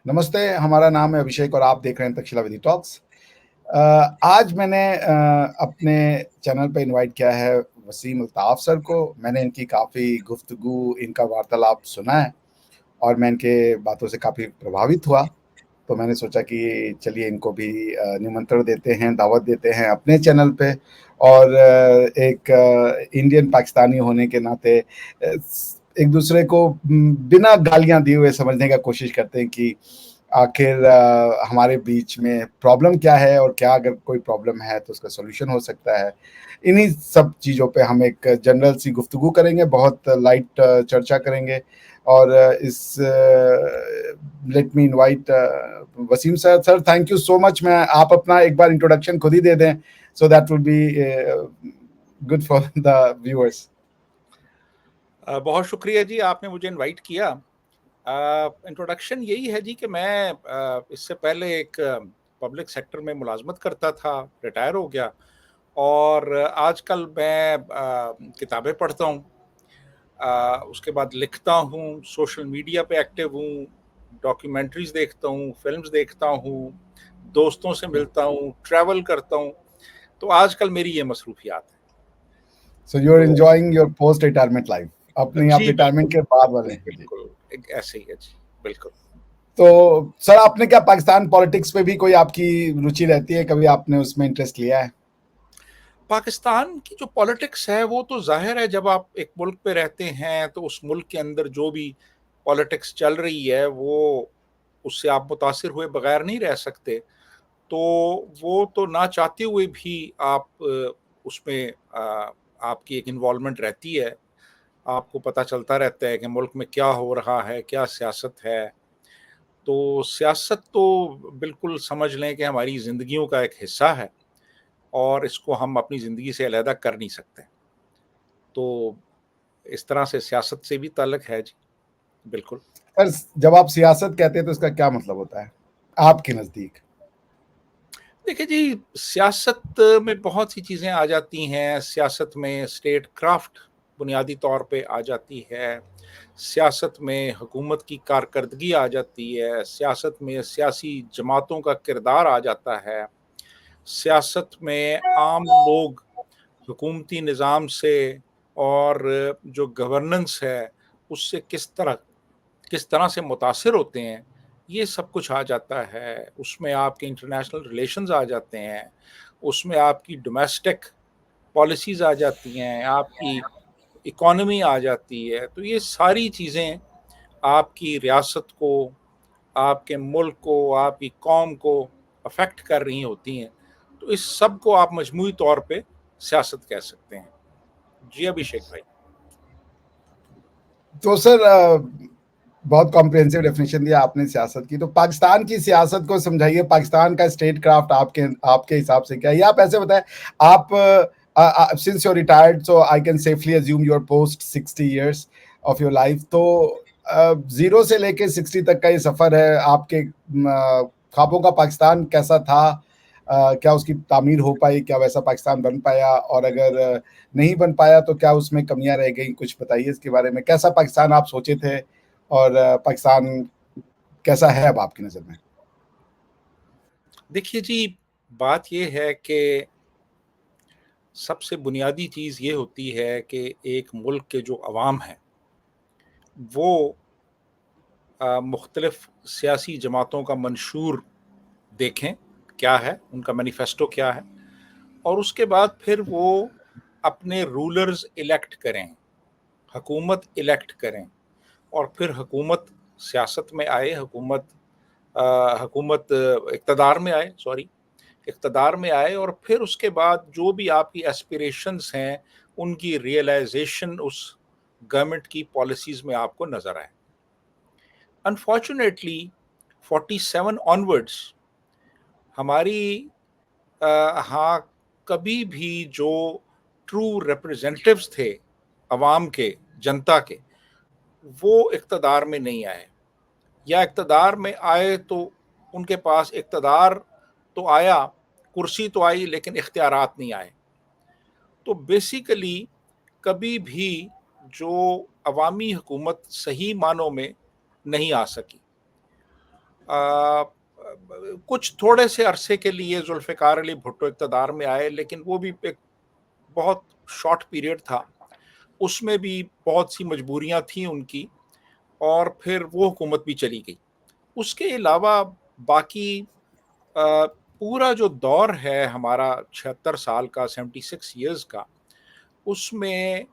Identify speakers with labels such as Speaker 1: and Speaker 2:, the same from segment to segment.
Speaker 1: नमस्ते, हमारा नाम है अभिषेक और आप देख रहे हैं तक्षशिला विधि टॉक्स। आज मैंने अपने चैनल पे इनवाइट किया है वसीम अल्ताफ सर को। मैंने इनकी काफ़ी गुफ्तगू, इनका वार्तालाप सुना है और मैं इनके बातों से काफ़ी प्रभावित हुआ। तो मैंने सोचा कि चलिए इनको भी निमंत्रण देते हैं, दावत देते हैं अपने चैनल पे और एक इंडियन पाकिस्तानी होने के नाते एक दूसरे को बिना गालियाँ दिए हुए समझने का कोशिश करते हैं कि आखिर हमारे बीच में प्रॉब्लम क्या है और क्या अगर कोई प्रॉब्लम है तो उसका सॉल्यूशन हो सकता है। इन्हीं सब चीज़ों पे हम एक जनरल सी गुफ्तगू करेंगे, बहुत लाइट चर्चा करेंगे और let me invite Wasim sir. Sir thank you so much. मैं आप अपना एक बार इंट्रोडक्शन खुद ही दे दें so that will be good for the viewers.
Speaker 2: बहुत शुक्रिया जी, आपने मुझे इनवाइट किया। इंट्रोडक्शन यही है जी कि मैं इससे पहले एक पब्लिक सेक्टर में मुलाजमत करता था, रिटायर हो गया और आजकल मैं किताबें पढ़ता हूँ, उसके बाद लिखता हूँ, सोशल मीडिया पे एक्टिव हूँ, डॉक्यूमेंट्रीज देखता हूँ, फिल्म्स देखता हूँ, दोस्तों से मिलता हूँ, ट्रैवल करता हूँ। तो आजकल मेरी ये मसरूफियात है।
Speaker 1: सो यू आर
Speaker 2: तो
Speaker 1: enjoying your post retirement life, अपनी आप
Speaker 2: जी
Speaker 1: रिटायरमेंट
Speaker 2: बिल्कुल,
Speaker 1: के बाद वाले।
Speaker 2: बिल्कुल ऐसे ही है जी, बिल्कुल।
Speaker 1: तो सर आपने क्या पाकिस्तान पॉलिटिक्स पे भी कोई आपकी रुचि रहती है, कभी आपने उसमें इंटरेस्ट लिया है?
Speaker 2: पाकिस्तान की जो पॉलिटिक्स है वो तो जाहिर है, जब आप एक मुल्क पे रहते हैं तो उस मुल्क के अंदर जो भी पॉलिटिक्स चल रही है वो उससे आप मुतासिर हुए बगैर नहीं रह सकते। तो वो तो ना चाहते हुए भी आप उसमें आपकी एक इन्वॉल्वमेंट रहती है। आपको पता चलता रहता है कि मुल्क में क्या हो रहा है, क्या सियासत है। तो सियासत तो बिल्कुल समझ लें कि हमारी ज़िंदगियों का एक हिस्सा है और इसको हम अपनी ज़िंदगी से अलहदा कर नहीं सकते। तो इस तरह से सियासत से भी ताल्लुक है जी, बिल्कुल।
Speaker 1: सर जब आप सियासत कहते हैं तो इसका क्या मतलब होता है आपके नज़दीक?
Speaker 2: देखिए जी, सियासत में बहुत सी चीज़ें आ जाती हैं। सियासत में स्टेट क्राफ्ट बुनियादी तौर पे आ जाती है। सियासत में हुकूमत की कारकर्दगी आ जाती है। सियासत में सियासी जमातों का किरदार आ जाता है। सियासत में आम लोग हुकूमती निज़ाम से और जो गवर्नेंस है, उससे किस तरह से मुतासिर होते हैं, ये सब कुछ आ जाता है। उसमें आपके इंटरनेशनल रिलेशंस आ जाते हैं, उसमें आपकी डोमेस्टिक पॉलिसीज़ आ जाती हैं, आपकी इकॉनमी आ जाती है। तो ये सारी चीज़ें आपकी रियासत को, आपके मुल्क को, आपकी कौम को अफ़ेक्ट कर रही होती हैं। तो इस सब को आप मजमूई तौर पे सियासत कह सकते हैं। जी अभिषेक भाई।
Speaker 1: तो सर बहुत कॉम्प्रिहेंसिव डेफिनेशन दिया आपने सियासत की। तो पाकिस्तान की सियासत को समझाइए, पाकिस्तान का स्टेट क्राफ्ट आपके आपके हिसाब से क्या है? या आप ऐसे बताएं, आप since you retired so I can safely assume your post 60 years of your life. तो जीरो से लेके 60 तक का ये सफर है आपके ख्वाबों का पाकिस्तान कैसा था? क्या उसकी तामीर हो पाई? क्या वैसा पाकिस्तान बन पाया? और अगर नहीं बन पाया तो क्या उसमें कमियां रह गई? कुछ बताइए इसके बारे में। कैसा पाकिस्तान आप सोचे थे और पाकिस्तान कैसा है अब आपकी नज़र में?
Speaker 2: देखिए जी, बात ये है कि सबसे बुनियादी चीज़ ये होती है कि एक मुल्क के जो अवाम हैं, वो मुख्तलिफ़ सियासी जमातों का मंशूर देखें, क्या है, उनका मैनिफेस्टो क्या है, और उसके बाद फिर वो अपने रूलर्स इलेक्ट करें, हुकूमत इलेक्ट करें और फिर हुकूमत सियासत में आए, हुकूमत इक़्तिदार में आए, इक़्तिदार में आए और फिर उसके बाद जो भी आपकी एस्पिरेशंस हैं, उनकी रियलाइज़ेशन उस गवर्नमेंट की पॉलिसीज़ में आपको नज़र आए। अनफॉर्चुनेटली 47 ऑनवर्ड्स हमारी हाँ, कभी भी जो ट्रू रिप्रेजेंटेटिव्स थे अवाम के, जनता के, वो इक़्तिदार में नहीं आए, या इक़्तिदार में आए तो उनके पास इक़्तिदार तो आया, कुर्सी तो आई लेकिन इख्तियारात नहीं आए। तो बेसिकली कभी भी जो अवामी हुकूमत सही मानों में नहीं आ सकी। कुछ थोड़े से अरसे के लिए जुल्फ़िकार अली भुट्टो इक़्तिदार में आए, लेकिन वो भी एक बहुत शॉर्ट पीरियड था। उसमें भी बहुत सी मजबूरियाँ थी उनकी और फिर वो हुकूमत भी चली गई। उसके अलावा बाकी पूरा जो दौर है हमारा 76 साल का, 76 इयर्स का, उसमें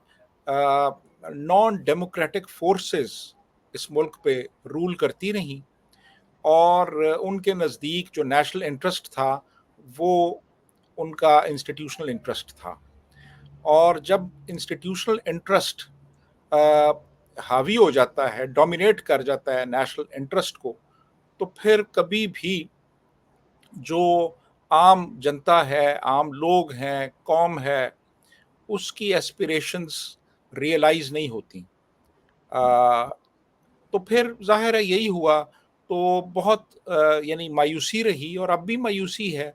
Speaker 2: नॉन डेमोक्रेटिक फोर्सेस इस मुल्क पे रूल करती रहीं और उनके नज़दीक जो नेशनल इंटरेस्ट था वो उनका इंस्टीट्यूशनल इंटरेस्ट था। और जब इंस्टीट्यूशनल इंटरेस्ट हावी हो जाता है, डोमिनेट कर जाता है नेशनल इंटरेस्ट को, तो फिर कभी भी जो आम जनता है, आम लोग हैं, कौम है, उसकी एस्पिरेशंस रियलाइज़ नहीं होती। अ, तो फिर ज़ाहिर है यही हुआ, तो बहुत यानी मायूसी रही और अब भी मायूसी है।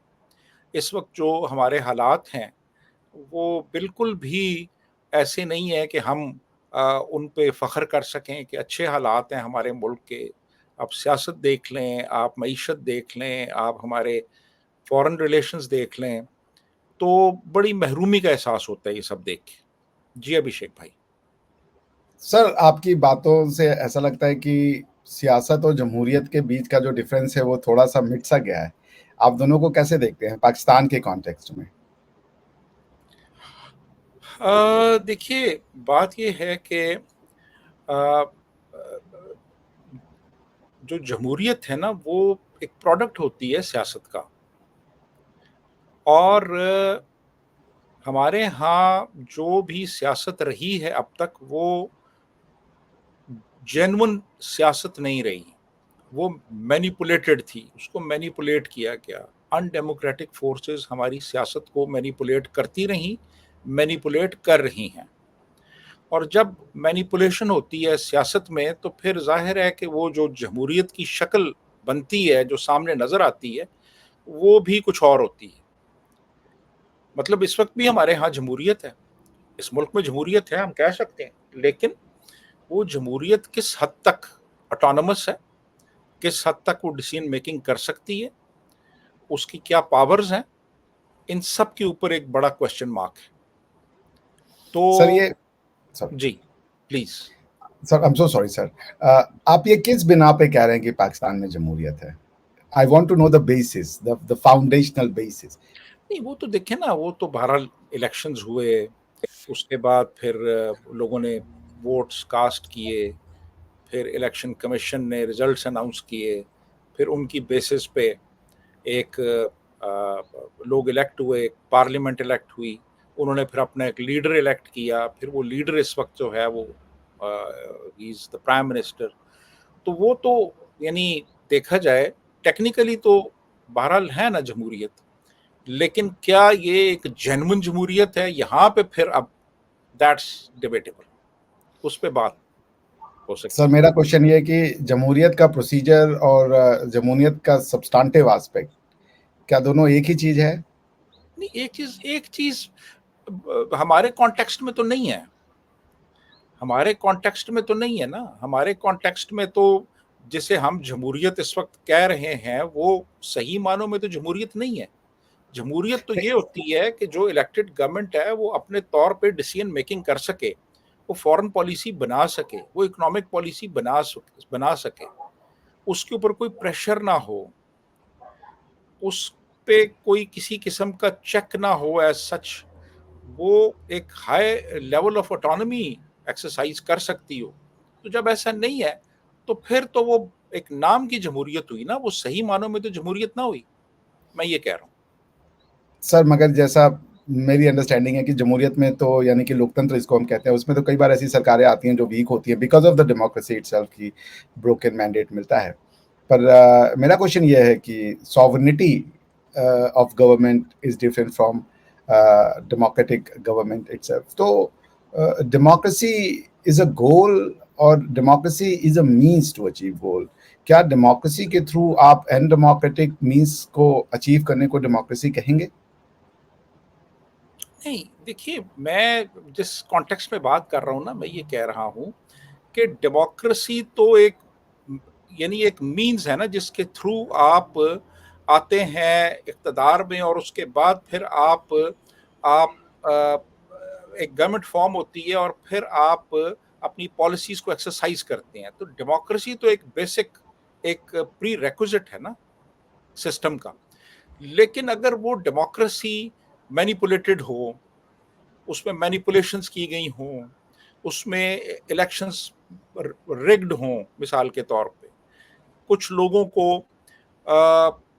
Speaker 2: इस वक़्त जो हमारे हालात हैं, वो बिल्कुल भी ऐसे नहीं है कि हम उन पे फ़ख्र कर सकें कि अच्छे हालात हैं हमारे मुल्क के। आप सियासत देख लें, आप मईशत देख लें, आप हमारे फ़ॉरेन रिलेशंस देख लें, तो बड़ी महरूमी का एहसास होता है ये सब देख के। जी, अभिषेक भाई।
Speaker 1: सर, आपकी बातों से ऐसा लगता है कि सियासत और जमहूरियत के बीच का जो डिफरेंस है वो थोड़ा-सा मिट-सा गया है। आप दोनों को कैसे देखते हैं पाकिस्तान के कॉन्टेक्स्ट में?
Speaker 2: देखिए, बात ये है कि अ अ, जो जमहूरियत है ना, वो एक प्रोडक्ट होती है सियासत का और हमारे यहाँ जो भी सियासत रही है अब तक, वो जेन्युइन सियासत नहीं रही। वो मैनिपुलेटेड थी, उसको मैनिपुलेट किया गया। अनडेमोक्रेटिक फोर्सेस हमारी सियासत को मैनिपुलेट करती रहीं, मैनिपुलेट कर रही हैं। और जब मैनिपुलेशन होती है सियासत में, तो फिर ज़ाहिर है कि वो जो जमहूरियत की शक्ल बनती है, जो सामने नज़र आती है, वो भी कुछ और होती है। मतलब इस वक़्त भी हमारे यहाँ जमहूरियत है, इस मुल्क में जमहूरियत है, हम कह सकते हैं, लेकिन वो जमहूरियत किस हद तक ऑटोनोमस है, किस हद तक वो डिसीजन मेकिंग कर सकती है, उसकी क्या पावर्स हैं, इन सब के ऊपर एक बड़ा क्वेश्चन मार्क है।
Speaker 1: सर
Speaker 2: तो
Speaker 1: ये सॉरी
Speaker 2: जी, please.
Speaker 1: Sir I am so sorry sir. आप ये किस बिना पे कह रहे हैं कि पाकिस्तान में जमहूरियत है? I want to know the basis, the foundational basis.
Speaker 2: नहीं, वो तो देखिए ना, वो तो बहरहाल इलेक्शंस हुए, उसके बाद फिर लोगों ने वोट्स कास्ट किए, फिर इलेक्शन कमीशन ने रिजल्ट्स अनाउंस किए, फिर उनकी बेसिस पे एक लोग इलेक्ट हुए, पार्लियामेंट इलेक्ट हुई, उन्होंने फिर अपना एक लीडर इलेक्ट किया, फिर वो लीडर इस वक्त जो है वो he is the prime minister. तो वो तो यानी देखा जाए टेक्निकली तो बहरहाल है ना जमहूरियत, लेकिन क्या ये एक जेन्युइन जमहूरियत है, यहाँ पे फिर अब दैट्स डिबेटेबल, उस पे बात हो
Speaker 1: सर
Speaker 2: सकती है।
Speaker 1: मेरा क्वेश्चन ये है कि जमहूरियत का प्रोसीजर और जमहूरियत का सब्सटेंटिव एस्पेक्ट, क्या दोनों एक ही चीज़ है?
Speaker 2: नहीं, एक चीज़ हमारे कॉन्टेक्स्ट में तो नहीं है, हमारे कॉन्टेक्स्ट में तो नहीं है ना, हमारे कॉन्टेक्स्ट में तो जिसे हम जमहूरियत इस वक़्त कह रहे हैं, वो सही मानों में तो जमहूरियत नहीं है। जमहूरियत तो ये होती है कि जो इलेक्टेड गवर्नमेंट है, वो अपने तौर पे डिसीजन मेकिंग कर सके, वो फॉरेन पॉलिसी बना सके, वो इकोनॉमिक पॉलिसी बना सके, उसके ऊपर कोई प्रेशर ना हो, उस पे कोई किसी किस्म का चेक ना हो एज़ सच, वो एक high level of autonomy exercise कर सकती हो। तो जब ऐसा नहीं है, तो फिर तो वो एक नाम की जमहूरियत हुई ना, वो सही मानों में तो जमहूरियत ना हुई, मैं ये कह रहा हूँ।
Speaker 1: सर मगर जैसा मेरी अंडरस्टैंडिंग है कि जमहूरियत में तो यानी कि लोकतंत्र इसको हम कहते हैं, उसमें तो कई बार ऐसी सरकारें आती हैं जो वीक होती हैं because of the democracy itself की ब्रोकन मैंडेट मिलता है। पर मेरा क्वेश्चन ये है कि sovereignty of government is different from democratic government itself. तो डेमोक्रेसी इज़ अ गोल और democracy is a means to achieve goal. क्या डेमोक्रेसी के थ्रू आप अनडेमोक्रेटिक मीन्स को अचीव करने को डेमोक्रेसी कहेंगे?
Speaker 2: नहीं, देखिए, मैं जिस कॉन्टेक्स्ट में बात कर रहा हूँ ना, मैं ये कह रहा हूँ कि डेमोक्रेसी तो एक यानी एक मीन्स है ना जिसके थ्रू आप आते हैं इक़्तिदार में, और उसके बाद फिर आप एक गवर्नमेंट फॉर्म होती है और फिर आप अपनी पॉलिसीज़ को एक्सरसाइज़ करते हैं। तो डेमोक्रेसी तो एक बेसिक एक प्री रिक्विजिट है ना सिस्टम का। लेकिन अगर वो डेमोक्रेसी मैनिपुलेटेड हो, उसमें मैनिपुलेशंस की गई हों, उसमें इलेक्शंस रिग्ड हों मिसाल के तौर पे, कुछ लोगों को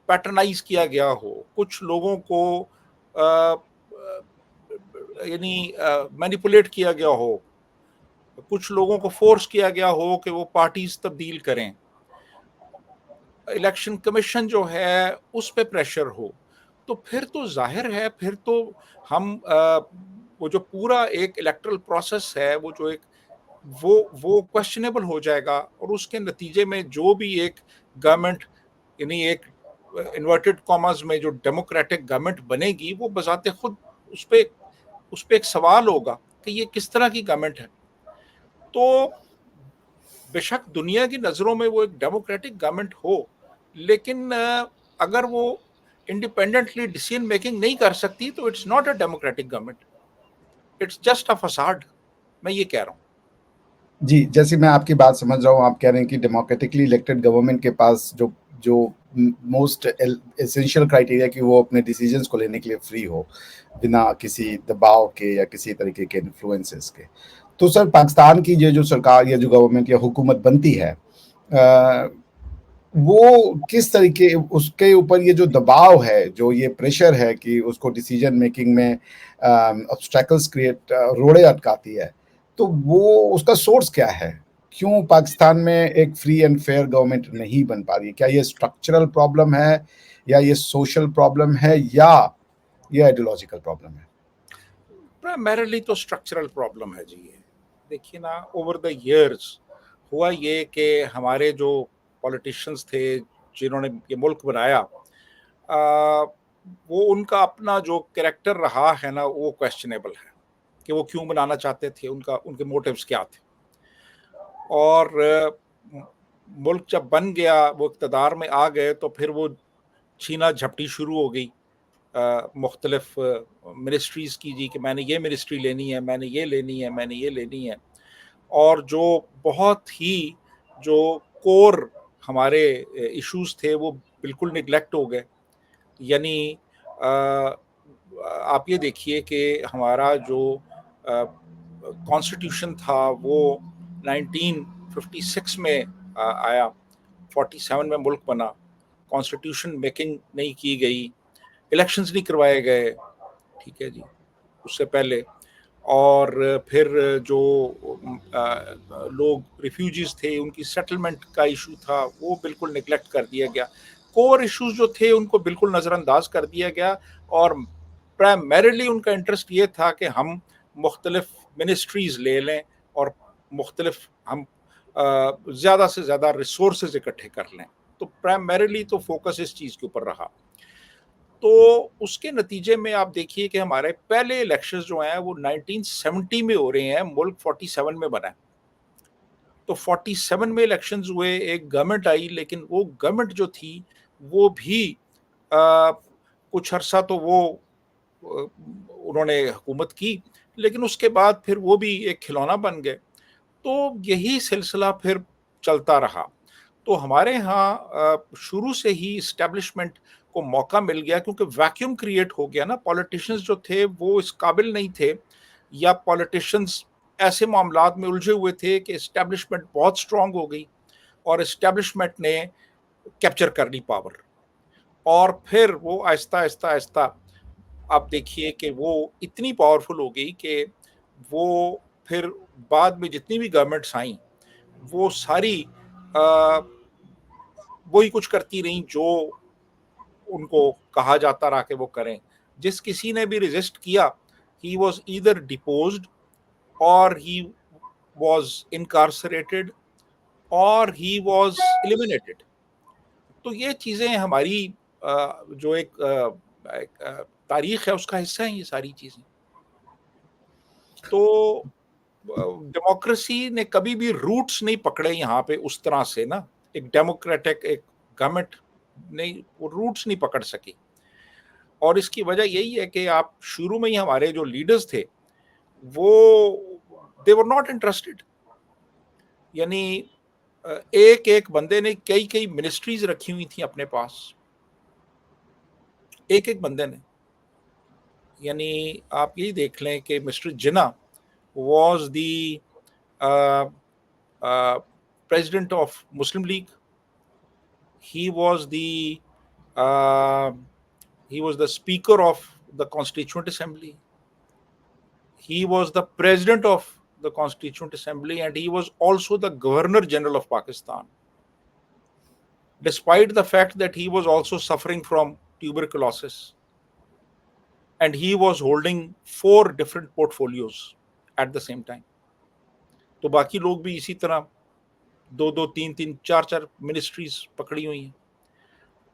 Speaker 2: पैट्रनाइज किया गया हो, कुछ लोगों को यानी मैनिपुलेट किया गया हो, कुछ लोगों को फोर्स किया गया हो कि वो पार्टीज तब्दील करें, इलेक्शन कमीशन जो है उस पे प्रेशर हो, तो फिर तो जाहिर है फिर तो हम वो जो पूरा एक इलेक्टरल प्रोसेस है वो जो एक वो क्वेश्चनेबल हो जाएगा, और उसके नतीजे में जो भी एक गवर्नमेंट यानी एक इन्वर्टेड कॉमर्स में जो डेमोक्रेटिक गवर्नमेंट बनेगी वो बजाते खुद उस पे एक सवाल होगा कि ये किस तरह की गवर्नमेंट है। तो बेशक दुनिया की नज़रों में वो एक डेमोक्रेटिक गवर्नमेंट हो, लेकिन अगर वो इंडिपेंडेंटली डिसीजन मेकिंग नहीं कर सकती तो it's not a democratic government, it's just a facade. मैं ये कह रहा हूँ।
Speaker 1: जी, जैसे मैं आपकी बात समझ रहा हूँ, आप कह रहे हैं कि डेमोक्रेटिकली इलेक्टेड गवर्नमेंट के पास जो जो मोस्ट एसेंशियल क्राइटेरिया कि वो अपने डिसीजंस को लेने के लिए फ्री हो, बिना किसी दबाव के या किसी तरीके के इन्फ्लुएंसेस के। तो सर, पाकिस्तान की ये जो सरकार या जो गवर्नमेंट या हुकूमत बनती है, वो किस तरीके उसके ऊपर ये जो दबाव है, जो ये प्रेशर है कि उसको डिसीजन मेकिंग में ऑब्स्टेकल्स क्रिएट रोड़े अटकाती है, तो वो उसका सोर्स क्या है? क्यों पाकिस्तान में एक फ्री एंड फेयर गवर्नमेंट नहीं बन पा रही? क्या ये स्ट्रक्चरल प्रॉब्लम है, या ये सोशल प्रॉब्लम है, या ये आइडियोलॉजिकल प्रॉब्लम है?
Speaker 2: प्राइमरीली तो स्ट्रक्चरल प्रॉब्लम है जी ये। देखिए ना, ओवर द इयर्स हुआ ये कि हमारे जो पॉलिटिशियंस थे जिन्होंने ये मुल्क बनाया, वो उनका अपना जो कैरेक्टर रहा है ना वो क्वेश्चनेबल है कि वो क्यों बनाना चाहते थे, उनके मोटिव्स क्या थे। और मुल्क जब बन गया, वो इक़्तिदार में आ गए, तो फिर वो छीना झपटी शुरू हो गई मुख्तलिफ मिनिस्ट्रीज़ की जी कि मैंने ये मिनिस्ट्री लेनी है, मैंने ये लेनी है, मैंने ये लेनी है। और जो बहुत ही जो कोर हमारे इश्यूज़ थे वो बिल्कुल निगलेक्ट हो गए। यानी आप ये देखिए कि हमारा जो कॉन्स्टिट्यूशन था वो 1956 में आया, 47 में मुल्क बना, कॉन्स्टिट्यूशन मेकिंग नहीं की गई, इलेक्शंस नहीं करवाए गए, ठीक है जी, उससे पहले। और फिर जो लोग रिफ्यूजीज थे उनकी सेटलमेंट का इशू था वो बिल्कुल निगलेक्ट कर दिया गया। कोर इश्यूज जो थे उनको बिल्कुल नज़रअंदाज कर दिया गया, और प्राइमरीली उनका इंटरेस्ट ये था कि हम मुख्तलिफ मिनिस्ट्रीज ले लें और मुख्तलिफ हम ज़्यादा से ज़्यादा रिसोर्सेज इकट्ठे कर लें। तो प्राइमरीली तो फोकस इस चीज़ के ऊपर रहा। तो उसके नतीजे में आप देखिए कि हमारे पहले इलेक्शंस जो हैं वो 1970 में हो रहे हैं, मुल्क 47 में बना है। तो 47 में इलेक्शंस हुए, एक गवर्नमेंट आई, लेकिन वो गवर्नमेंट जो थी वो भी कुछ अरसा तो वो उन्होंने हुकूमत की, लेकिन उसके बाद फिर वो भी एक खिलौना बन गए। तो यही सिलसिला फिर चलता रहा। तो हमारे यहाँ शुरू से ही इस्टेब्लिशमेंट को मौका मिल गया, क्योंकि वैक्यूम क्रिएट हो गया ना, पॉलिटिशियंस जो थे वो इस काबिल नहीं थे, या पॉलिटिशियंस ऐसे मामलात में उलझे हुए थे कि इस्टेब्लिशमेंट बहुत स्ट्रांग हो गई और इस्टेब्लिशमेंट ने कैप्चर कर ली पावर। और फिर वो आहिस्ता आहिस्ता आहिस्ता आप देखिए कि वो इतनी पावरफुल हो गई कि वो फिर बाद में जितनी भी गवर्नमेंट्स आई वो सारी वही कुछ करती रहीं जो उनको कहा जाता रहा कि वो करें। जिस किसी ने भी रेजिस्ट किया, ही वाज ईदर डिपोज्ड, और ही वाज इनकार्सरेटेड, और ही वाज एलिमिनेटेड। तो ये चीज़ें हमारी जो एक तारीख है उसका हिस्सा हैं ये सारी चीज़ें। तो डेमोक्रेसी ने कभी भी रूट्स नहीं पकड़े यहाँ पे उस तरह से ना, एक डेमोक्रेटिक एक गवर्नमेंट नहीं, वो रूट्स नहीं पकड़ सकी। और इसकी वजह यही है कि आप शुरू में ही हमारे जो लीडर्स थे वो दे वर नॉट इंटरेस्टेड। यानी एक एक बंदे ने कई कई मिनिस्ट्रीज रखी हुई थी अपने पास, एक एक बंदे ने। यानी आप यही देख लें कि mister Jinnah was the president of Muslim League. He was the uh, he was the Speaker of the Constituent Assembly. He was the President of the Constituent Assembly, and he was also the Governor General of Pakistan. Despite the fact that he was also suffering from tuberculosis, and he was holding 4 different portfolios at the same time. तो बाकी लोग भी इसी तरह 2-2, 3-3, 4-4 ministries पकड़ी हुई हैं।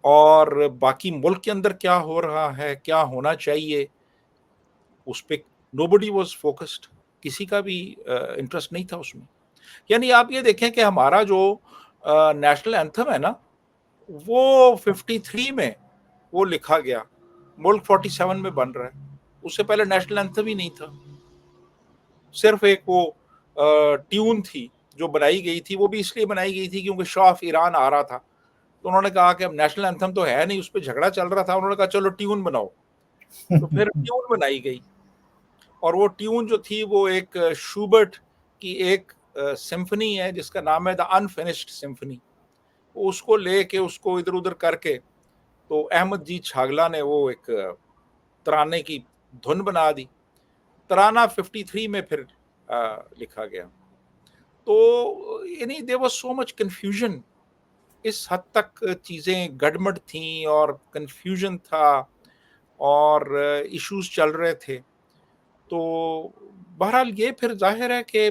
Speaker 2: और बाकी मुल्क के अंदर क्या हो रहा है, क्या होना चाहिए, उस पे नोबडी वाज फोकस्ड। किसी का भी इंटरेस्ट नहीं था उसमें। यानी आप ये देखें कि हमारा जो नेशनल एंथम है ना, वो 53 में वो लिखा गया, मुल्क 47 में बन रहा है। उससे पहले नेशनल एंथम ही नहीं था, सिर्फ एक वो ट्यून थी जो बनाई गई थी। वो भी इसलिए बनाई गई थी क्योंकि शाह ऑफ ईरान आ रहा था, तो उन्होंने कहा कि अब नेशनल एंथम तो है नहीं, उस पर झगड़ा चल रहा था, उन्होंने कहा चलो ट्यून बनाओ। तो फिर ट्यून बनाई गई, और वो ट्यून जो थी वो एक शूबर्ट की एक सिम्फनी है जिसका नाम है द अनफिनिश्ड सिम्फनी। उसको लेके उसको इधर उधर करके तो अहमद जी छागला ने वो एक तराने की धुन बना दी। तराना 53 में फिर लिखा गया। तो यानी there was so much confusion, इस हद तक चीज़ें गड़बड़ थी और कंफ्यूजन था और इश्यूज चल रहे थे। तो बहरहाल ये फिर जाहिर है कि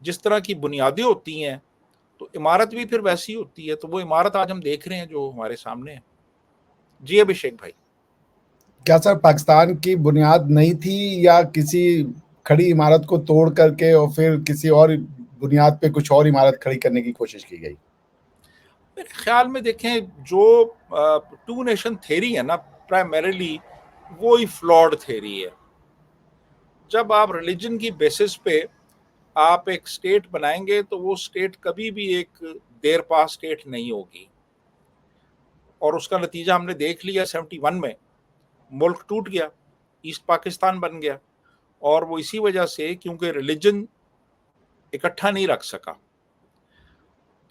Speaker 2: जिस तरह की बुनियादें होती हैं तो इमारत भी फिर वैसी होती है। तो वो इमारत आज हम देख रहे हैं जो हमारे सामने है। जी अभिषेक भाई।
Speaker 1: क्या सर पाकिस्तान की बुनियाद नहीं थी, या किसी खड़ी इमारत को तोड़ करके और फिर किसी और बुनियाद पे कुछ और इमारत खड़ी करने की कोशिश की गई?
Speaker 2: मेरे ख्याल में देखें, जो टू नेशन थ्योरी है ना, प्राइमरीली वो ही फ्लॉड थ्योरी है। जब आप रिलीजन की बेसिस पे आप एक स्टेट बनाएंगे तो वो स्टेट कभी भी एक देर पास स्टेट नहीं होगी। और उसका नतीजा हमने देख लिया 71 में, मुल्क टूट गया, ईस्ट पाकिस्तान बन गया। और वो इसी वजह से क्योंकि रिलीजन इकट्ठा नहीं रख सका।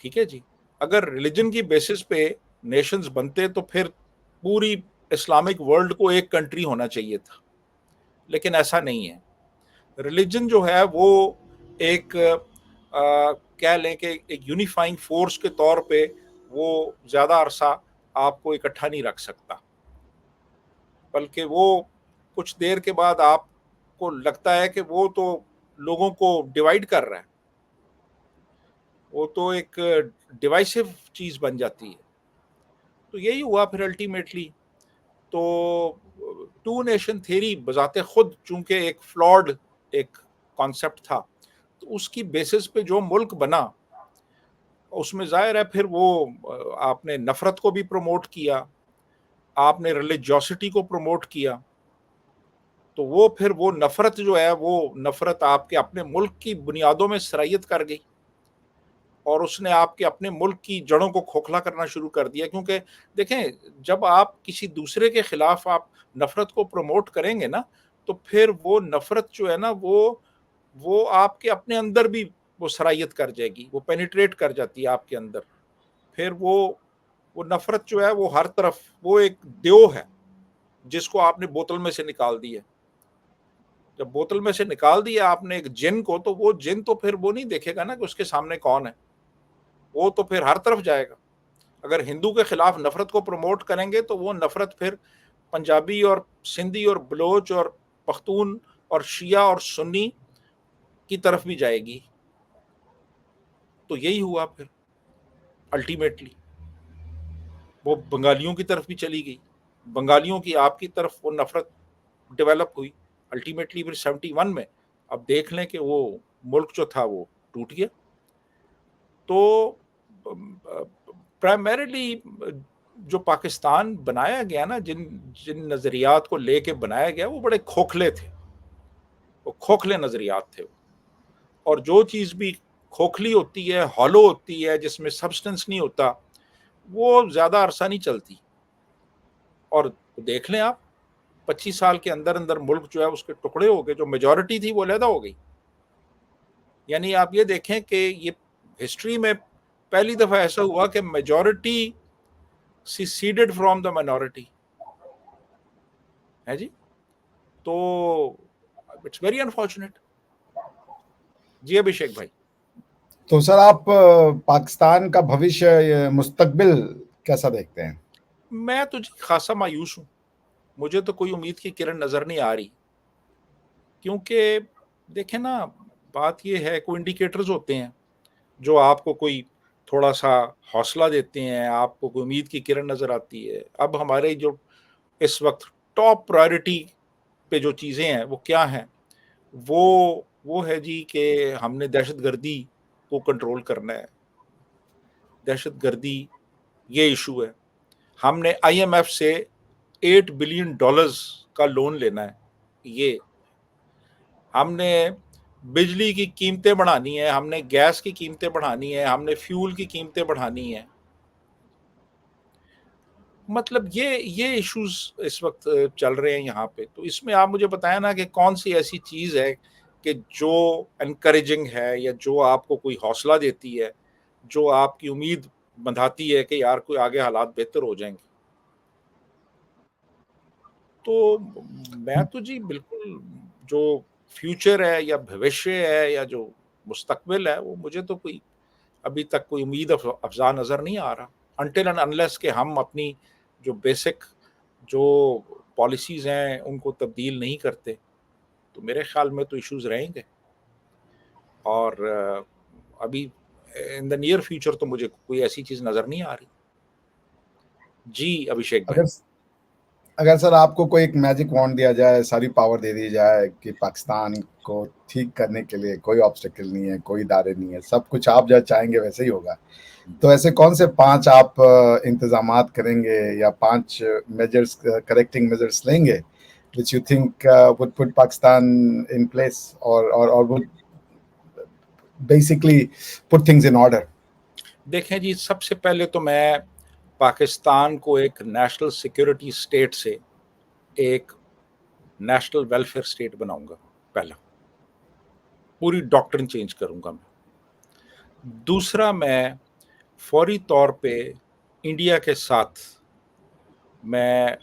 Speaker 2: ठीक है जी, अगर रिलीजन की बेसिस पे नेशंस बनते तो फिर पूरी इस्लामिक वर्ल्ड को एक कंट्री होना चाहिए था, लेकिन ऐसा नहीं है। रिलीजन जो है वो एक कह लें कि एक यूनिफाइंग फोर्स के तौर पे वो ज़्यादा अरसा आपको इकट्ठा नहीं रख सकता, बल्कि वो कुछ देर के बाद आपको लगता है कि वो तो लोगों को डिवाइड कर रहा है, वो तो एक डिवाइसिव चीज़ बन जाती है। तो यही हुआ फिर अल्टीमेटली। तो टू नेशन थ्योरी बजाते खुद चूंकि एक फ्लॉड एक कॉन्सेप्ट था, तो उसकी बेसिस पे जो मुल्क बना उसमें जाहिर है फिर वो आपने नफरत को भी प्रमोट किया, आपने रिलीजियोसिटी को प्रमोट किया। तो वो फिर वो नफरत जो है वो नफरत आपके अपने मुल्क की बुनियादों में सरायत कर गई, और उसने आपके अपने मुल्क की जड़ों को खोखला करना शुरू कर दिया। क्योंकि देखें, जब आप किसी दूसरे के खिलाफ आप नफरत को प्रमोट करेंगे ना, तो फिर वो नफरत जो है ना वो आपके अपने अंदर भी वो सरायत कर जाएगी, वो पेनिट्रेट कर जाती है आपके अंदर। फिर वो नफरत जो है वो हर तरफ, वो एक देव है जिसको आपने बोतल में से निकाल दिया। जब बोतल में से निकाल दिया आपने एक जिन को, तो वो जिन तो फिर वो नहीं देखेगा ना कि उसके सामने कौन है, वो तो फिर हर तरफ जाएगा। अगर हिंदू के खिलाफ नफरत को प्रमोट करेंगे तो वो नफरत फिर पंजाबी और सिंधी और बलोच और पख्तून और शिया और सुन्नी की तरफ भी जाएगी। तो यही हुआ फिर अल्टीमेटली, वो बंगालियों की तरफ भी चली गई, बंगालियों की आपकी तरफ वो नफरत डेवलप हुई। अल्टीमेटली फिर 71 में अब देख लें कि वो मुल्क जो था वो टूट गया। तो प्राइमरीली जो पाकिस्तान बनाया गया ना, जिन जिन नज़रियात को लेके बनाया गया, वो बड़े खोखले थे, वो खोखले नज़रियात थे। और जो चीज़ भी खोखली होती है, हॉलो होती है, जिसमें सब्सटेंस नहीं होता, वो ज़्यादा अरसा नहीं चलती। और देख लें आप, 25 साल के अंदर अंदर मुल्क जो है उसके टुकड़े हो गए, जो मेजॉरिटी थी वो अलहदा हो गई। यानी आप ये देखें कि ये हिस्ट्री में पहली दफ़ा ऐसा हुआ कि majority seceded from the minority, है जी। तो इट्स वेरी अनफॉर्चुनेट। जी अभिषेक भाई।
Speaker 1: तो सर आप पाकिस्तान का भविष्य, मुस्तकबिल कैसा देखते हैं?
Speaker 2: मैं तो जी खासा मायूस हूँ, मुझे तो कोई उम्मीद की किरण नज़र नहीं आ रही। क्योंकि देखें ना, बात ये है, कोई इंडिकेटर्स होते हैं जो आपको कोई थोड़ा सा हौसला देते हैं, आपको कोई उम्मीद की किरण नज़र आती है। अब हमारे जो इस वक्त टॉप प्रायोरिटी पे जो चीज़ें हैं वो क्या हैं? वो है जी कि हमने दहशतगर्दी को कंट्रोल करना है। दहशतगर्दी ये इशू है। हमने आईएमएफ से $8 बिलियन का लोन लेना है। ये हमने बिजली की कीमतें बढ़ानी है, हमने गैस की कीमतें बढ़ानी है, हमने फ्यूल की कीमतें बढ़ानी है। मतलब ये इश्यूज इस वक्त चल रहे हैं यहाँ पे। तो इसमें आप मुझे बताएं ना कि कौन सी ऐसी चीज़ है कि जो एनकरेजिंग है, या जो आपको कोई हौसला देती है, जो आपकी उम्मीद बंधाती है कि यार कोई आगे हालात बेहतर हो जाएंगे। तो मैं तो जी बिल्कुल, जो फ्यूचर है या भविष्य है या जो मुस्तकबिल है, वो मुझे तो कोई अभी तक कोई उम्मीद अफजा नज़र नहीं आ रहा, अनटिल एंड अनलेस कि हम अपनी जो बेसिक जो पॉलिसीज़ हैं उनको तब्दील नहीं करते। तो मेरे ख्याल में तो इश्यूज रहेंगे। और अभी इन द नियर फ्यूचर तो मुझे कोई ऐसी चीज़ नज़र नहीं आ रही। जी अभिषेक भाई।
Speaker 1: अगर अगर सर आपको कोई एक मैजिक वॉन्ड दिया जाए, सारी पावर दे दी जाए कि पाकिस्तान को ठीक करने के लिए कोई ऑब्स्टेकल नहीं है, कोई दायरे नहीं है, सब कुछ आप जो चाहेंगे वैसे ही होगा, तो ऐसे कौन से 5 आप इंतजामात करेंगे या 5 मेजर्स, करेक्टिंग मेजर्स लेंगे which you think would put Pakistan in place or would basically put things in order?
Speaker 2: देखें जी, सबसे पहले तो मैं पाकिस्तान को एक नेशनल सिक्योरिटी स्टेट से एक नेशनल वेलफेयर स्टेट बनाऊंगा। पहला, पूरी डॉक्ट्रिन चेंज करूंगा मैं। दूसरा, मैं फौरी तौर पे इंडिया के साथ मैं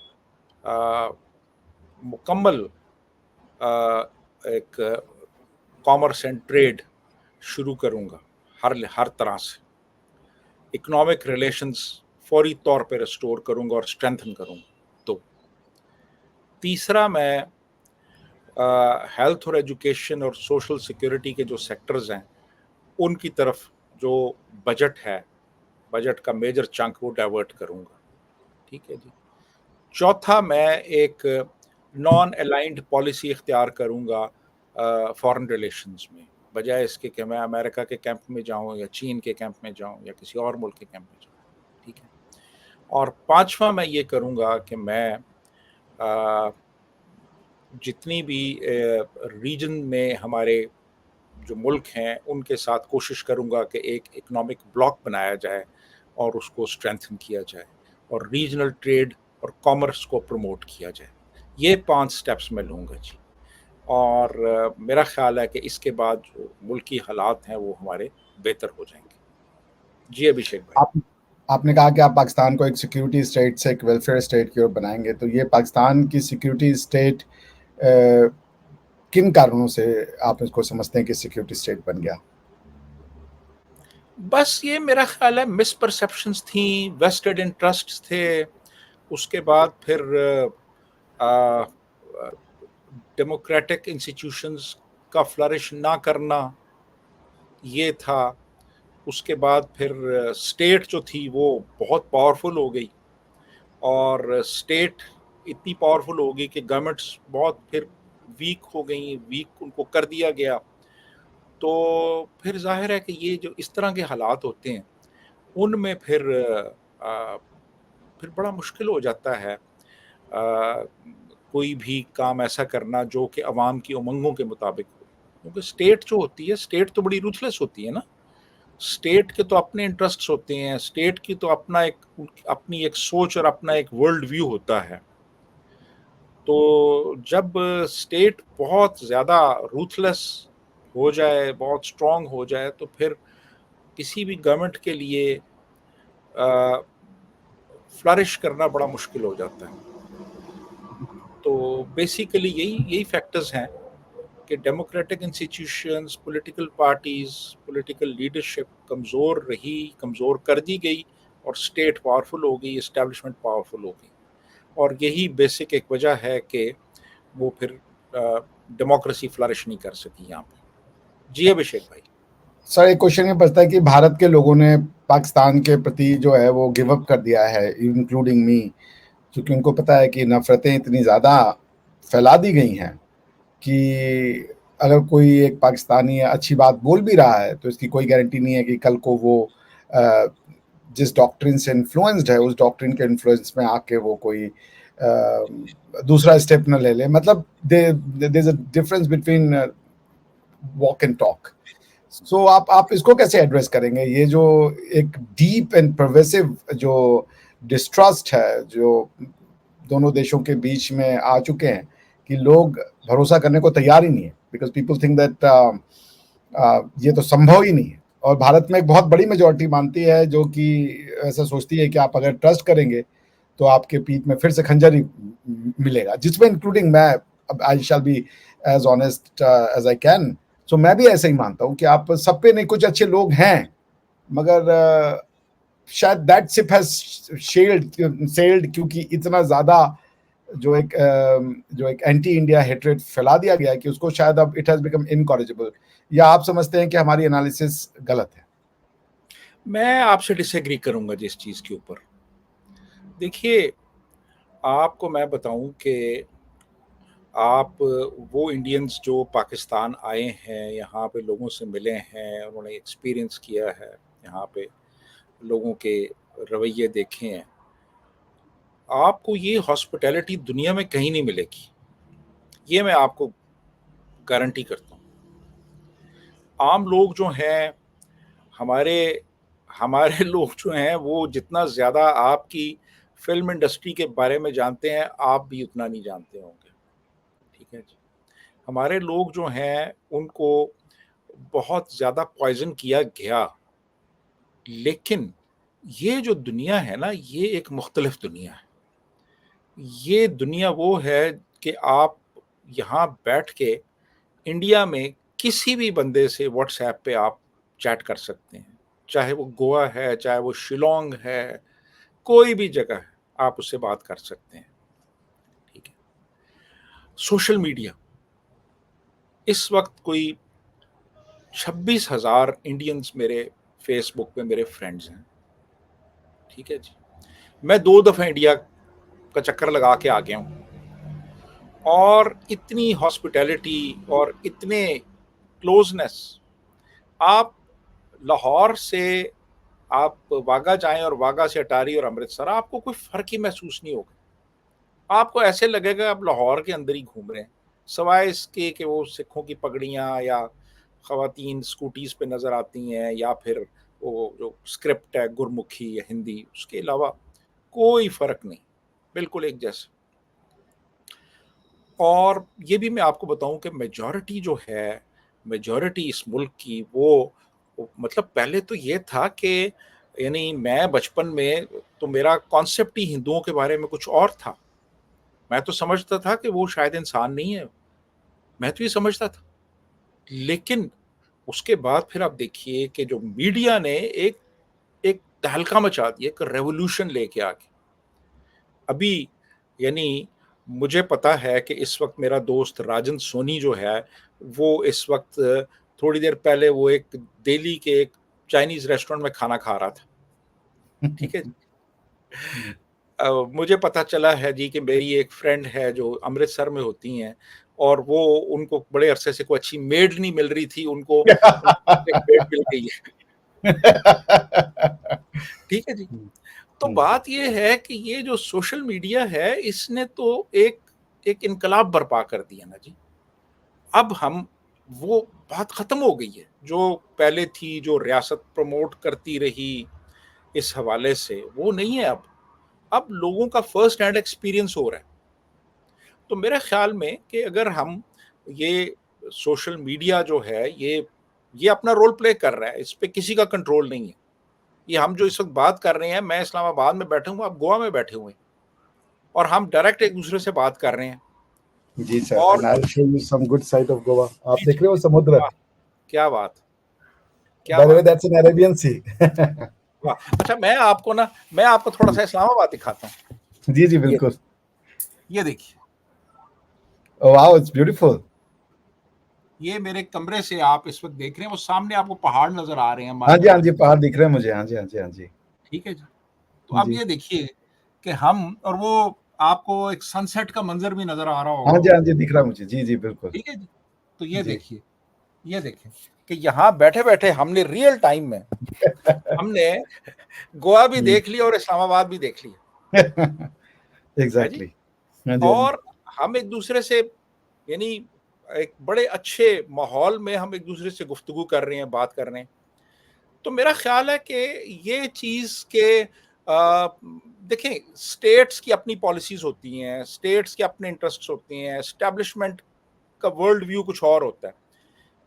Speaker 2: मुकम्मल एक कॉमर्स एंड ट्रेड शुरू करूंगा, हर तरह से इकोनॉमिक रिलेशंस फौरी तौर पे रिस्टोर करूंगा और स्ट्रेंथन करूंगा। तो तीसरा, मैं हेल्थ और एजुकेशन और सोशल सिक्योरिटी के जो सेक्टर्स हैं उनकी तरफ जो बजट है, बजट का मेजर चंक वो डाइवर्ट करूंगा। ठीक है जी। चौथा, मैं एक नॉन अलाइंड पॉलिसी इख्तियार करूंगा फॉरेन रिलेशंस में, बजाय इसके कि मैं अमेरिका के कैंप में जाऊं या चीन के कैंप में जाऊं या किसी और मुल्क के कैंप में जाऊं। ठीक है। और पांचवा, मैं ये करूंगा कि मैं जितनी भी रीजन में हमारे जो मुल्क हैं उनके साथ कोशिश करूंगा कि एक इकोनॉमिक ब्लॉक बनाया जाए और उसको स्ट्रेंथन किया जाए और रीजनल ट्रेड और कॉमर्स को प्रमोट किया जाए। ये 5 स्टेप्स मैं लूँगा जी। और मेरा ख्याल है कि इसके बाद जो मुल्की हालात हैं वो हमारे बेहतर हो जाएंगे। जी अभिषेक भाई।
Speaker 1: आप आपने कहा कि आप पाकिस्तान को एक सिक्योरिटी स्टेट से एक वेलफेयर स्टेट की ओर बनाएंगे, तो ये पाकिस्तान की सिक्योरिटी स्टेट किन कारणों से आप इसको समझते हैं कि सिक्योरिटी स्टेट बन गया?
Speaker 2: बस ये मेरा ख्याल है मिसपरसेप्शंस थी, वेस्टेड इंटरेस्ट्स थे, उसके बाद फिर डेमोक्रेटिक इंस्टीट्यूशंस का फ्लरिश ना करना, ये था। उसके बाद फिर स्टेट जो थी वो बहुत पावरफुल हो गई, और स्टेट इतनी पावरफुल हो गई कि गवर्नमेंट्स बहुत फिर वीक हो गई, वीक उनको कर दिया गया। तो फिर जाहिर है कि ये जो इस तरह के हालात होते हैं उनमें फिर बड़ा मुश्किल हो जाता है कोई भी काम ऐसा करना जो कि अवाम की उमंगों के मुताबिक हो। क्योंकि स्टेट जो होती है, स्टेट तो बड़ी रूथलेस होती है ना। स्टेट के तो अपने इंटरेस्ट्स होते हैं, स्टेट की तो अपनी एक सोच और अपना एक वर्ल्ड व्यू होता है। तो जब स्टेट बहुत ज़्यादा रूथलेस हो जाए, बहुत स्ट्रांग हो जाए, तो फिर किसी भी गवर्नमेंट के लिए फ्लरिश करना बड़ा मुश्किल हो जाता है। तो बेसिकली यही यही फैक्टर्स हैं कि democratic institutions, political parties, political leadership कमज़ोर रही, कमज़ोर कर दी गई, और स्टेट पावरफुल हो गई, इस्टेब्लिशमेंट पावरफुल हो गई। और यही बेसिक एक वजह है कि वो फिर डेमोक्रेसी फ्लरिश नहीं कर सकी यहाँ पे। जी अभिषेक भाई।
Speaker 1: सर एक क्वेश्चन ये बचता है कि भारत के लोगों ने पाकिस्तान के प्रति जो है वो गिव अप कर दिया है, इंक्लूडिंग मी, क्योंकि उनको पता है कि नफरतें इतनी ज़्यादा फैला दी गई हैं कि अगर कोई एक पाकिस्तानी अच्छी बात बोल भी रहा है तो इसकी कोई गारंटी नहीं है कि कल को वो अ, जिस डॉक्ट्रिन से इन्फ्लुएंस्ड है उस डॉक्ट्रिन के इन्फ्लुएंस में आके वो कोई दूसरा स्टेप न ले ले। मतलब there is a difference between walk and talk. So आप इसको कैसे एड्रेस करेंगे, ये जो एक डीप एंड परवेसिव जो डिस्ट्रस्ट है जो दोनों देशों के बीच में आ चुके हैं कि लोग भरोसा करने को तैयार ही नहीं है, बिकॉज पीपल थिंक दैट ये तो संभव ही नहीं है। और भारत में एक बहुत बड़ी मेजोरिटी मानती है जो कि ऐसा सोचती है कि आप अगर ट्रस्ट करेंगे तो आपके पीठ में फिर से खंजर ही मिलेगा, जिसमें इंक्लूडिंग मैं। अब I shall be as honest as I can. So मैं भी ऐसे ही मानता हूँ कि आप सब पे नहीं, कुछ अच्छे लोग हैं, मगर शायद दैट शिप हैज सेल्ड, क्योंकि इतना ज्यादा जो एक एंटी इंडिया हेट्रेड फैला दिया गया है कि उसको शायद अब इट हैज बिकम इनकॉरेजिबल। या आप समझते हैं कि हमारी एनालिसिस गलत है?
Speaker 2: मैं आपसे डिसएग्री करूंगा जिस चीज़ के ऊपर। देखिए, आपको मैं बताऊं कि आप वो इंडियंस जो पाकिस्तान आए हैं, यहाँ पे लोगों से मिले हैं, उन्होंने एक्सपीरियंस किया है, यहाँ पे लोगों के रवैये देखे हैं, आपको ये हॉस्पिटैलिटी दुनिया में कहीं नहीं मिलेगी। ये मैं आपको गारंटी करता हूँ। आम लोग जो हैं, हमारे हमारे लोग जो हैं, वो जितना ज़्यादा आपकी फिल्म इंडस्ट्री के बारे में जानते हैं, आप भी उतना नहीं जानते होंगे। ठीक है जी। हमारे लोग जो हैं, उनको बहुत ज़्यादा पॉइजन किया गया। लेकिन ये जो दुनिया है ना, ये एक मुख्तलिफ दुनिया है। ये दुनिया वो है कि आप यहाँ बैठ के इंडिया में किसी भी बंदे से व्हाट्सएप पे आप चैट कर सकते हैं। चाहे वो गोवा है, चाहे वो शिलोंग है, कोई भी जगह है, आप उससे बात कर सकते हैं। ठीक है। सोशल मीडिया, इस वक्त कोई 26,000 इंडियंस मेरे फेसबुक पे मेरे फ्रेंड्स हैं। ठीक है जी। मैं 2 दफ़े इंडिया का चक्कर लगा के आ गया हूँ, और इतनी हॉस्पिटैलिटी और इतने क्लोजनेस, आप लाहौर से आप वाघा जाएं और वाघा से अटारी और अमृतसर, आपको कोई फर्क ही महसूस नहीं होगा। आपको ऐसे लगेगा आप लाहौर के अंदर ही घूम रहे हैं, सवाए इसके कि वो सिखों की पगड़ियाँ या खवातीन स्कूटीज पे नज़र आती हैं, या फिर वो जो स्क्रिप्ट है गुरमुखी या हिंदी, उसके अलावा कोई फ़र्क नहीं, बिल्कुल एक जैसा। और ये भी मैं आपको बताऊं कि मेजॉरिटी जो है, मेजॉरिटी इस मुल्क की, वो मतलब पहले तो ये था कि यानी मैं बचपन में तो मेरा कॉन्सेप्ट ही हिंदुओं के बारे में कुछ और था। मैं तो समझता था कि वो शायद इंसान नहीं है, मैं तो ये समझता था। लेकिन उसके बाद फिर आप देखिए कि जो मीडिया ने एक एक तहलका मचा दिया, एक रेवोल्यूशन लेके आ गया। अभी यानी मुझे पता है कि इस वक्त मेरा दोस्त राजन सोनी जो है, वो इस वक्त थोड़ी देर पहले वो एक दिल्ली के एक चाइनीज रेस्टोरेंट में खाना खा रहा था। ठीक है। मुझे पता चला है जी कि मेरी एक फ्रेंड है जो अमृतसर में होती हैं, और वो उनको बड़े अरसे से कोई अच्छी मेड नहीं मिल रही थी, उनको एक मेड मिल गई है। ठीक है जी। तो बात ये है कि ये जो सोशल मीडिया है, इसने तो एक एक इनकलाब बर्पा कर दिया ना जी। अब हम वो बात खत्म हो गई है, जो पहले थी, जो रियासत प्रमोट करती रही इस हवाले से, वो नहीं है अब। अब लोगों का फर्स्ट हैंड एक्सपीरियंस हो रहा है। तो मेरे ख्याल में कि अगर हम ये सोशल मीडिया जो है, ये अपना रोल प्ले कर रहा है, इस पे किसी का कंट्रोल नहीं है। ये हम जो इस वक़्त बात कर रहे हैं, मैं इस्लामाबाद में बैठा हूँ, आप गोवा में बैठे हुए हैं और हम डायरेक्ट एक-दूसरे से बात कर रहे हैं।
Speaker 1: जी सर,
Speaker 2: और
Speaker 1: and I will show you some good side of Goa. आप
Speaker 2: जी,
Speaker 1: देख
Speaker 2: जी।
Speaker 1: रहे हो समुद्र?
Speaker 2: वाह! क्या बात! क्या
Speaker 1: बाय द वे
Speaker 2: बात है!
Speaker 1: दैट्स एन अरेबियन सी।
Speaker 2: वाह! अच्छा, मैं आपको थोड़ा-सा इस्लामाबाद दिखाता हूँ।
Speaker 1: जी, जी,
Speaker 2: ये
Speaker 1: बिल्कुल।
Speaker 2: ये देखिए,
Speaker 1: वाओ, इट्स ब्यूटीफुल।
Speaker 2: ये मेरे कमरे से आप इस वक़्त देख रहे हैं, वो सामने आपको पहाड़ नज़र आ रहे हैं
Speaker 1: हाँ जी, हाँ
Speaker 2: मानिकचौक
Speaker 1: जी,
Speaker 2: के।
Speaker 1: पहाड़ दिख रहे हैं मुझे। हाँ जी, हाँ जी, हाँ जी।
Speaker 2: ठीक है जी। तो अब
Speaker 1: जी।
Speaker 2: ये देखिए कि हम और वो आपको एक सनसेट का मंज़र भी नज़र आ रहा
Speaker 1: हाँ
Speaker 2: होगा
Speaker 1: जी,
Speaker 2: वो।
Speaker 1: हाँ जी, दिख रहा है मुझे। जी, जी, बिल्कुल।
Speaker 2: ठीक है जी। तो
Speaker 1: जी।
Speaker 2: ये देखिए कि यहाँ बैठे-बैठे हमने रियल टाइम में हमने गोवा भी
Speaker 1: हुँ।
Speaker 2: देख लिया और इस्लामाबाद भी देख लिया, है जी?
Speaker 1: एग्ज़ैक्टली। हाँ जी, हाँ जी।
Speaker 2: और हम एक-दूसरे से यानी एक बड़े अच्छे माहौल में हम एक-दूसरे से गुफ्तगू कर रहे हैं, बात कर रहे हैं। तो मेरा ख़्याल है कि ये चीज़ के देखें, स्टेट्स की अपनी पॉलिसीज़ होती हैं, स्टेट्स के अपने इंटरेस्ट्स होते हैं, एस्टेब्लिशमेंट का वर्ल्ड व्यू कुछ और होता है।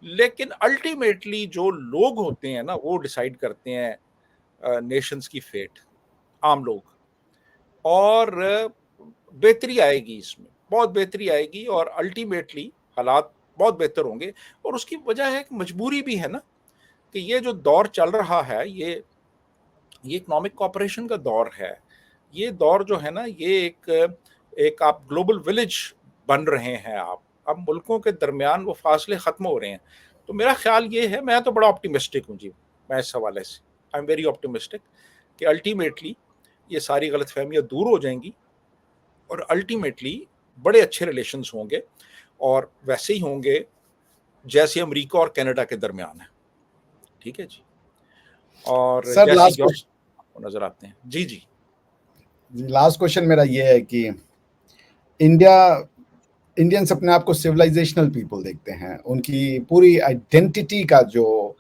Speaker 2: लेकिन अल्टीमेटली जो लोग होते हैं ना, वो डिसाइड करते हैं नेशंस की फेट, आम लोग। और बेहतरी आएगी इसमें, बहुत बेहतरी आएगी और अल्टीमेटली हालात बहुत बेहतर होंगे। और उसकी वजह है कि मजबूरी भी है ना, कि ये जो दौर चल रहा है, ये इकोनॉमिक कॉपरेशन का दौर है। ये दौर जो है ना, ये एक एक आप ग्लोबल विलेज बन रहे हैं आप। अब मुल्कों के दरमियान वो फ़ासले ख़त्म हो रहे हैं। तो मेरा ख़्याल ये है, मैं तो बड़ा ऑप्टिमिस्टिक हूँ जी, मैं इस हवाले से। आई एम वेरी ऑप्टिमिस्टिक कि अल्टीमेटली ये सारी गलतफ़हमियाँ दूर हो जाएँगी और अल्टीमेटली बड़े अच्छे रिलेशंस होंगे और वैसे ही होंगे जैसे अमेरिका और कनाडा के दरमियान है। ठीक है जी? और
Speaker 1: सर
Speaker 2: जैसे
Speaker 1: लास्ट
Speaker 2: यूरोप
Speaker 1: क्वेश्चन।
Speaker 2: को नज़र आते हैं। जी, जी।
Speaker 1: जी, लास्ट क्वेश्चन मेरा ये है कि इंडिया इंडियंस अपने आप को सिविलाइजेशनल पीपल देखते हैं। उनकी पूरी आइडेंटिटी का जो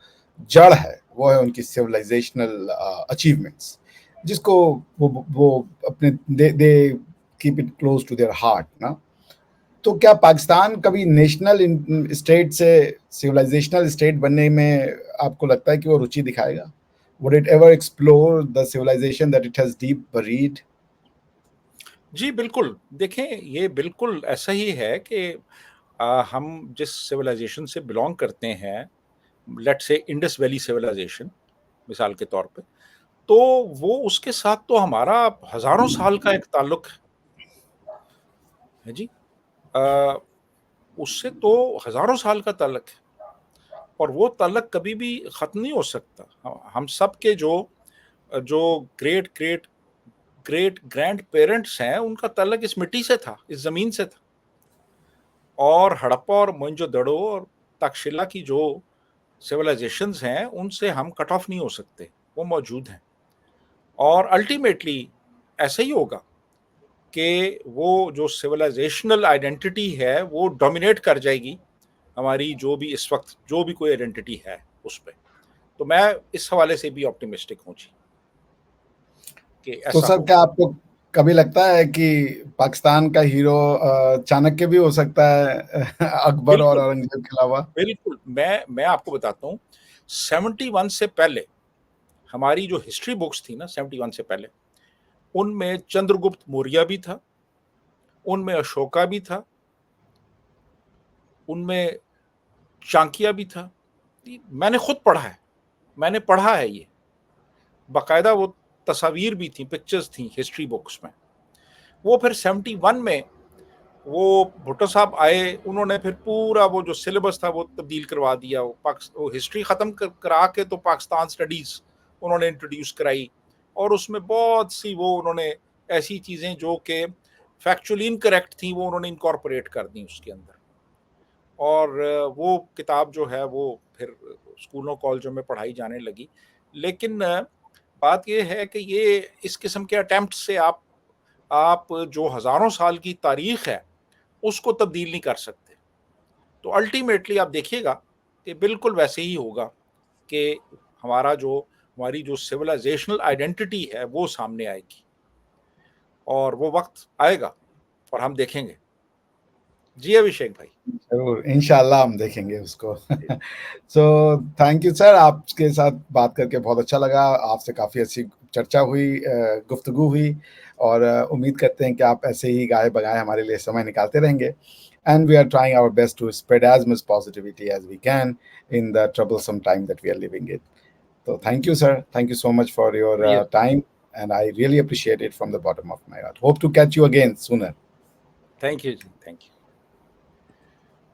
Speaker 1: जड़ है, वो है उनकी सिविलाइजेशनल अचीवमेंट्स, जिसको वो अपने they keep it close to their heart ना। तो क्या पाकिस्तान कभी नेशनल स्टेट से सिविलाइजेशनल स्टेट बनने में आपको लगता है कि वो रुचि दिखाएगा? Would it ever explore the civilization that it has deep buried?
Speaker 2: जी, बिल्कुल। देखें, ये बिल्कुल ऐसा ही है कि हम जिस सिविलाइज़ेशन से बिलॉन्ग करते हैं, let's say Indus valley civilisation मिसाल के तौर पे, तो वो उसके साथ तो हमारा हज़ारों साल का एक ताल्लुक है जी। अ, उससे तो हज़ारों साल का ताल्लुक है और वो ताल्लुक कभी भी ख़त्म नहीं हो सकता। हम सब के जो ग्रेट ग्रेट ग्रैंड पेरेंट्स हैं, उनका ताल्लुक इस मिट्टी से था, इस ज़मीन से था। और हड़प्पा और मोहनजोदड़ो और तक्षशिला की जो सिविलाइजेशंस हैं, उनसे हम कट ऑफ नहीं हो सकते, वो मौजूद हैं। और अल्टीमेटली ऐसा ही होगा कि वो जो सिविलाइजेशनल आइडेंटिटी है, वो डोमिनेट कर जाएगी हमारी जो भी इस वक़्त जो भी कोई आइडेंटिटी है उस पे। तो मैं इस हवाले से भी ऑप्टिमिस्टिक हूँ जी, कि
Speaker 1: तो
Speaker 2: ऐसा
Speaker 1: सर
Speaker 2: होगा।
Speaker 1: क्या आपको कभी लगता है कि पाकिस्तान का हीरो चाणक्य भी हो सकता है अकबर और
Speaker 2: बिल्कुल,
Speaker 1: औरंगजेब के अलावा?
Speaker 2: बिल्कुल। मैं आपको बताता हूँ, 71 से पहले हमारी जो हिस्ट्री बुक्स थी ना 71 से पहले, उनमें चंद्रगुप्त मौर्य भी था, उनमें अशोका भी था, उनमें चाणक्य भी था। मैंने खुद पढ़ा है, मैंने पढ़ा है ये। बाकायदा वो तस्वीर भी थी, पिक्चर्स थी हिस्ट्री बुक्स में। वो फिर 71 में वो भुट्टो साहब आए, उन्होंने फिर पूरा वो जो सिलेबस था वो तब्दील करवा दिया। वो हिस्ट्री ख़त्म करा के तो पाकिस्तान स्टडीज़ उन्होंने इंट्रोड्यूस कराई और उसमें बहुत सी वो उन्होंने ऐसी चीज़ें जो कि फैक्चुअली इनकरेक्ट थी, वो उन्होंने इनकॉर्पोरेट कर दी उसके अंदर। और वो किताब जो है वो फिर स्कूलों कॉलेजों में पढ़ाई जाने लगी। लेकिन बात ये है कि ये इस किस्म के अटेम्प्ट से आप जो हज़ारों साल की तारीख है, उसको तब्दील नहीं कर सकते। तो अल्टीमेटली आप देखिएगा कि बिल्कुल वैसे ही होगा कि हमारी जो सिविलाइजेशनल आइडेंटिटी है, वो सामने आएगी और वो वक़्त आएगा और हम देखेंगे। जी, अभिषेक भाई।
Speaker 1: ज़रूर, इंशाल्लाह हम देखेंगे उसको।
Speaker 2: जी,
Speaker 1: सो थैंक यू सर, आपके साथ बात करके बहुत अच्छा लगा। आपसे काफ़ी अच्छी चर्चा हुई, गुफ्तगू हुई और उम्मीद करते हैं कि आप ऐसे ही गाए-बगाए हमारे लिए समय निकालते रहेंगे। And we are trying our best to spread as much positivity as we can in the troublesome time that we are living in. So thank you, sir. Thank you so much for your
Speaker 2: चलिए,
Speaker 1: time, and I really appreciate it from the bottom of my heart. Hope to catch you again sooner.
Speaker 2: Thank you ji, thank you.